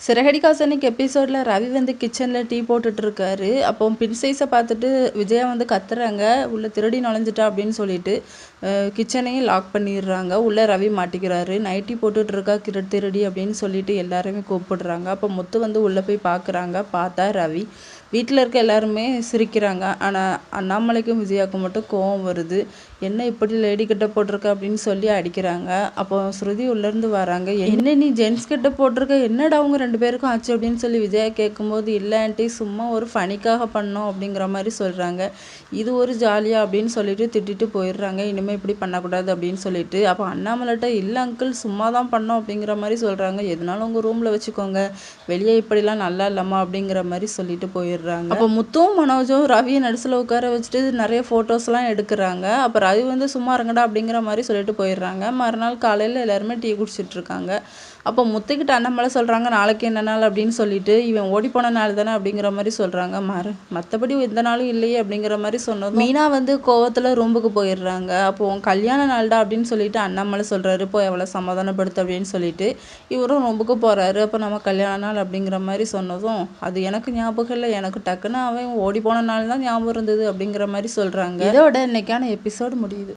சிறகடிக்க இன்னைக்கு எபிசோடில் ரவி வந்து கிச்சனில் டீ போட்டுட்ருக்காரு. அப்போ பிரின்சைஸை பார்த்துட்டு விஜயா வந்து கத்துறாங்க, உள்ளே திருடி நுழைஞ்சிட்டா அப்படின்னு சொல்லிட்டு கிச்சனையும் லாக் பண்ணிடுறாங்க. உள்ளே ரவி மாட்டிக்கிறாரு. நைட்டி போட்டுட்ருக்கா திருடி அப்படின்னு சொல்லிட்டு எல்லாருமே கூப்பிடுறாங்க. அப்போ முத்து வந்து உள்ளே போய் பார்க்குறாங்க. பார்த்தா ரவி. வீட்டில் இருக்க எல்லாருமே சிரிக்கிறாங்க. ஆனால் அண்ணாமலைக்கும் விஜயாவுக்கும் மட்டும் கோவம் வருது. என்ன இப்படி லேடி கிட்ட போட்டிருக்க அப்படின்னு சொல்லி அடிக்கிறாங்க. அப்போ ஸ்ருதி உள்ளேருந்து வராங்க. என்ன நீ ஜென்ஸ் கிட்ட போட்டிருக்க, என்னடா அவங்க 2 பேருக்கும் ஆச்சு அப்படின்னு சொல்லி விஜயா கேட்கும்போது, இல்லை ஆண்டி சும்மா ஒரு ஃபனிக்காக பண்ணோம் அப்படிங்கிற மாதிரி சொல்கிறாங்க. இது ஒரு ஜாலியா அப்படின்னு சொல்லிட்டு திட்டிட்டு போயிடுறாங்க. இனிமேல் இப்படி பண்ணக்கூடாது அப்படின்னு சொல்லிட்டு. அப்போ அண்ணாமலைட்ட இல்லை அங்கிள் சும்மா தான் பண்ணோம் அப்படிங்கிற மாதிரி சொல்கிறாங்க. எதுனாலும் உங்கள் ரூமில் வச்சுக்கோங்க, வெளியே இப்படிலாம் நல்லா இல்லம்மா அப்படிங்கிற மாதிரி சொல்லிட்டு போயிடுறாங்க. அப்போ முத்துவும் மனோஜும் ரவியை நடுசில் உட்கார வச்சுட்டு நிறைய ஃபோட்டோஸ்லாம் எடுக்கிறாங்க. அப்போ ரவி வந்து சும்மா இருங்கடா அப்படிங்கிற மாதிரி சொல்லிட்டு போயிடுறாங்க. மறுநாள் காலையில் எல்லாருமே டீ குடிச்சிட்டு இருக்காங்க. அப்போ முத்துக்கிட்ட அண்ணாமலை சொல்கிறாங்க, நாளைக்கு என்ன நாள் அப்படின்னு சொல்லிட்டு. இவன் ஓடி போன நாள் தானே அப்படிங்கிற மாதிரி சொல்கிறாங்க. மற்றபடி எந்த நாளும் இல்லையே அப்படிங்கிற மாதிரி சொன்னதும் மீனா வந்து கோவத்தில் ரூமுக்கு போயிடுறாங்க. அப்போ கல்யாண நாள்டா அப்படின்னு சொல்லிட்டு அண்ணாமலை சொல்கிறாரு, போய் எவ்வளோ சமாதானப்படுத்து அப்படின்னு சொல்லிட்டு இவரும் ரூமுக்கு போகிறாரு. அப்போ நம்ம கல்யாண நாள் அப்படிங்கிற மாதிரி சொன்னதும், அது எனக்கு ஞாபகம் இல்லை, எனக்கு டக்குன்னு அவன் ஓடி போன நாள் தான் ஞாபகம் இருந்தது அப்படிங்கிற மாதிரி சொல்கிறாங்க. இதோட இன்னைக்கான எபிசோடு முடியுது.